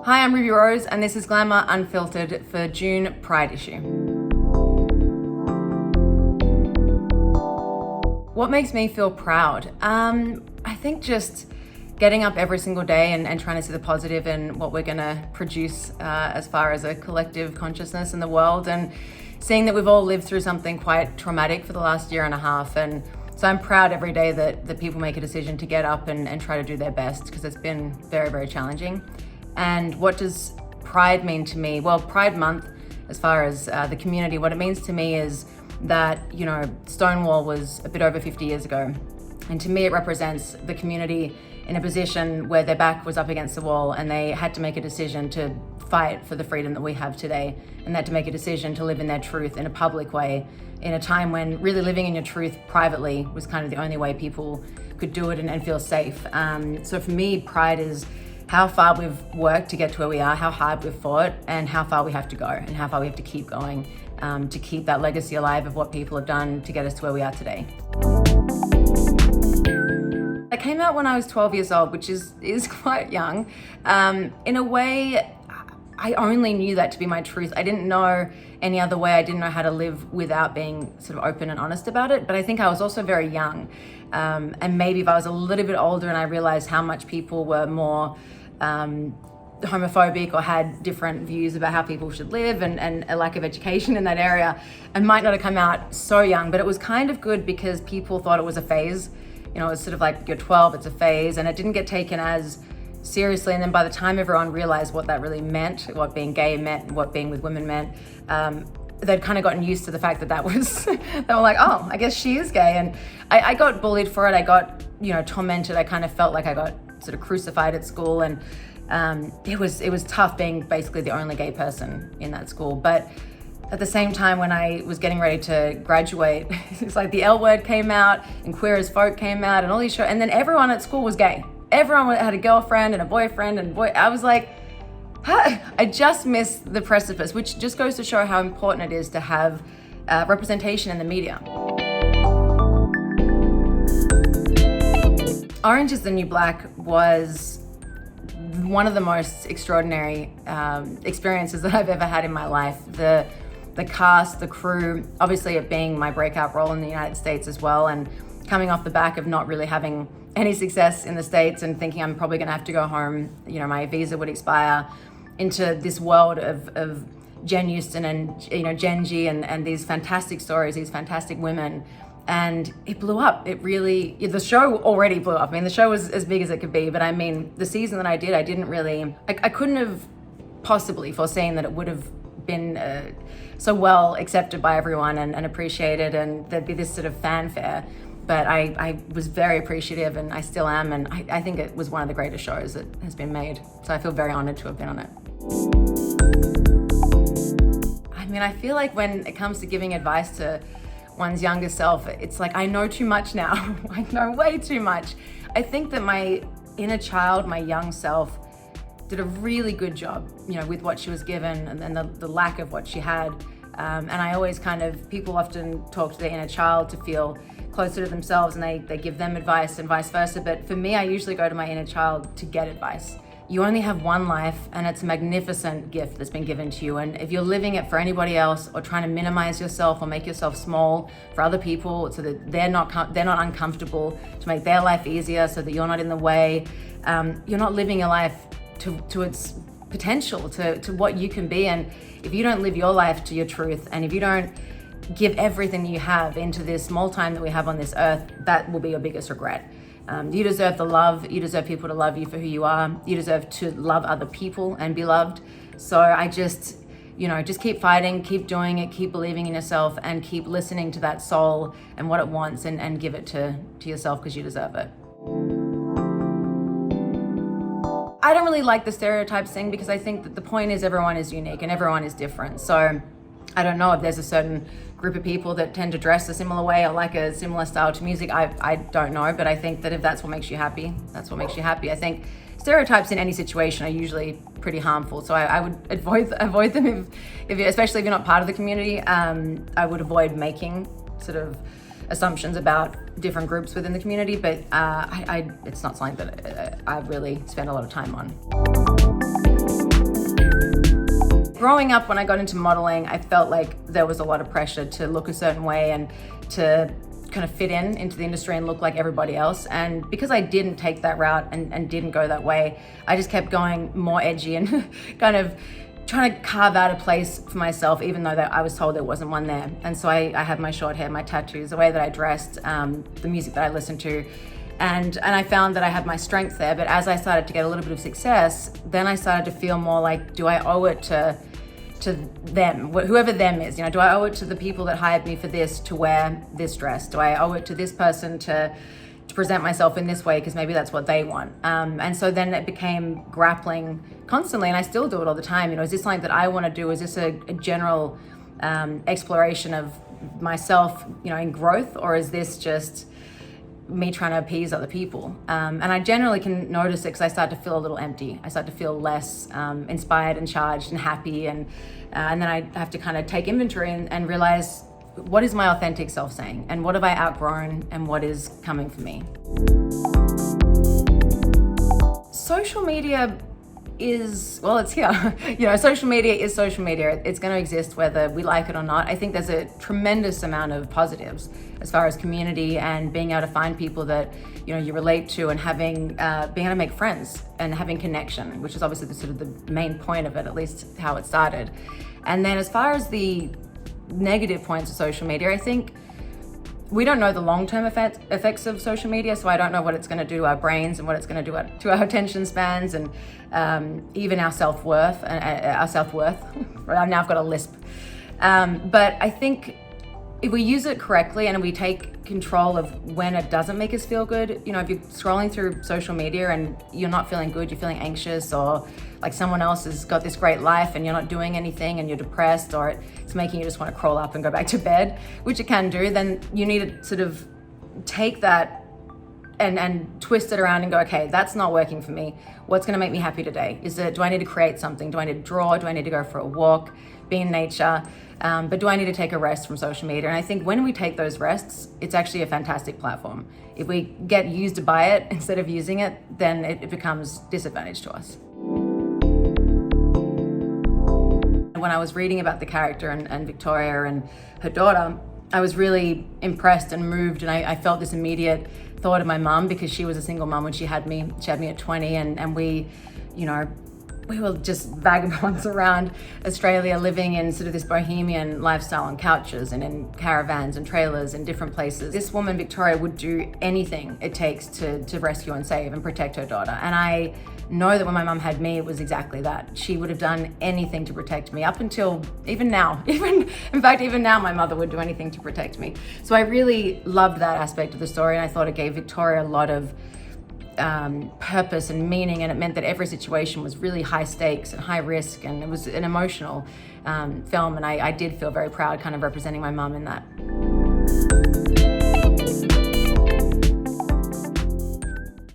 Hi, I'm Ruby Rose, and this is Glamour Unfiltered for June Pride issue. What makes me feel proud? I think just getting up every single day and trying to see the positive in what we're gonna produce as far as a collective consciousness in the world, and seeing that we've all lived through something quite traumatic for the last year and a half. And so I'm proud every day that people make a decision to get up and try to do their best, because it's been very, very challenging. And what does Pride mean to me? Well, Pride Month, as far as the community, what it means to me is that, you know, Stonewall was a bit over 50 years ago. And to me, it represents the community in a position where their back was up against the wall and they had to make a decision to fight for the freedom that we have today, and they had to make a decision to live in their truth in a public way, in a time when really living in your truth privately was kind of the only way people could do it and feel safe. So for me, Pride is how far we've worked to get to where we are, how hard we've fought, and how far we have to go, and how far we have to keep going to keep that legacy alive of what people have done to get us to where we are today. I came out when I was 12 years old, which is quite young. In a way, I only knew that to be my truth. I didn't know any other way. I didn't know how to live without being sort of open and honest about it. But I think I was also very young. And maybe if I was a little bit older and I realized how much people were more homophobic or had different views about how people should live, and a lack of education in that area, I might not have come out so young. But it was kind of good because people thought it was a phase. You know, it was sort of like, you're 12, it's a phase, and it didn't get taken as seriously. And then by the time everyone realized what that really meant, what being gay meant, what being with women meant, they'd kind of gotten used to the fact that was, they were like, oh, I guess she is gay. And I got bullied for it. I got, you know, tormented. I kind of felt like I got sort of crucified at school. And it was tough being basically the only gay person in that school. But at the same time, when I was getting ready to graduate, it's like the L Word came out and Queer as Folk came out and all these shows, and then everyone at school was gay. Everyone had a girlfriend and a boyfriend and I was like, I just missed the precipice, which just goes to show how important it is to have representation in the media. Orange is the New Black was one of the most extraordinary experiences that I've ever had in my life. The cast, the crew, obviously it being my breakout role in the United States as well, and coming off the back of not really having any success in the States and thinking I'm probably gonna have to go home, you know, my visa would expire, into this world of Jen Houston and, you know, Genji and these fantastic stories, these fantastic women. And it blew up. It really, the show already blew up. I mean, the show was as big as it could be, but I mean, the season that I did, I didn't really, I couldn't have possibly foreseen that it would have been so well accepted by everyone and appreciated, and there'd be this sort of fanfare. But I was very appreciative, and I still am, and I think it was one of the greatest shows that has been made. So I feel very honored to have been on it. I mean, I feel like when it comes to giving advice to one's younger self, it's like I know too much now. I know way too much. I think that my inner child, my young self, did a really good job, you know, with what she was given and the lack of what she had. And I always people often talk to their inner child to feel closer to themselves, and they give them advice and vice versa. But for me, I usually go to my inner child to get advice. You only have one life, and it's a magnificent gift that's been given to you. And if you're living it for anybody else, or trying to minimize yourself or make yourself small for other people so that they're not uncomfortable, to make their life easier so that you're not in the way, you're not living your life to its potential, to what you can be. And if you don't live your life to your truth, and if you don't give everything you have into this small time that we have on this earth, that will be your biggest regret. You deserve the love. You deserve people to love you for who you are. You deserve to love other people and be loved. So I just, you know, just keep fighting, keep doing it, keep believing in yourself, and keep listening to that soul and what it wants, and give it to yourself, because you deserve it. I don't really like the stereotypes thing, because I think that the point is everyone is unique and everyone is different. So I don't know if there's a certain group of people that tend to dress a similar way or like a similar style to music. I don't know, but I think that if that's what makes you happy, that's what makes you happy. I think stereotypes in any situation are usually pretty harmful. So I would avoid them if especially if you're not part of the community. I would avoid making sort of assumptions about different groups within the community, but it's not something that I really spend a lot of time on. growing up, when I got into modeling, I felt like there was a lot of pressure to look a certain way and to kind of fit into the industry and look like everybody else. And because I didn't take that route and didn't go that way, I just kept going more edgy and kind of trying to carve out a place for myself, even though I was told there wasn't one there. And so I had my short hair, my tattoos, the way that I dressed, the music that I listened to. And I found that I had my strength there. But as I started to get a little bit of success, then I started to feel more like, do I owe it to them, whoever them is? Do I owe it to the people that hired me for this to wear this dress? Do I owe it to this person to present myself in this way because maybe that's what they want? And so then it became grappling constantly, and I still do it all the time. Is this something that I want to do? Is this a general exploration of myself, in growth, or is this just me trying to appease other people? And I generally can notice it because I start to feel a little empty. I start to feel less inspired and charged and happy, and then I have to kind of take inventory and realize, what is my authentic self saying, and what have I outgrown, and what is coming for me? Social media is, well, it's here. Social media is social media. It's going to exist whether we like it or not. I think there's a tremendous amount of positives as far as community and being able to find people that you relate to, and having being able to make friends and having connection, which is obviously the sort of the main point of it, at least how it started. And then as far as the negative points of social media, I think we don't know the long-term effects of social media, so I don't know what it's going to do to our brains and what it's going to do to our attention spans, and even our self-worth. Now I've got a lisp. But I think if we use it correctly and we take control of when it doesn't make us feel good, if you're scrolling through social media and you're not feeling good, you're feeling anxious, or like someone else has got this great life and you're not doing anything and you're depressed, or it's making you just want to crawl up and go back to bed, which it can do, then you need to sort of take that and twist it around and go, okay, that's not working for me. What's going to make me happy today? Do I need to create something? Do I need to draw? Do I need to go for a walk, be in nature? But do I need to take a rest from social media? And I think when we take those rests, it's actually a fantastic platform. If we get used by it instead of using it, then it becomes disadvantage to us. When I was reading about the character and Victoria and her daughter, I was really impressed and moved, and I felt this immediate thought of my mum, because she was a single mum when she had me. She had me at 20, and we were just vagabonds around Australia, living in sort of this bohemian lifestyle on couches and in caravans and trailers in different places. This woman, Victoria, would do anything it takes to rescue and save and protect her daughter. And I know that when my mum had me, it was exactly that. She would have done anything to protect me, up until even now. In fact, even now, my mother would do anything to protect me. So I really loved that aspect of the story, and I thought it gave Victoria a lot of purpose and meaning, and it meant that every situation was really high stakes and high risk, and it was an emotional film, and I did feel very proud kind of representing my mum in that.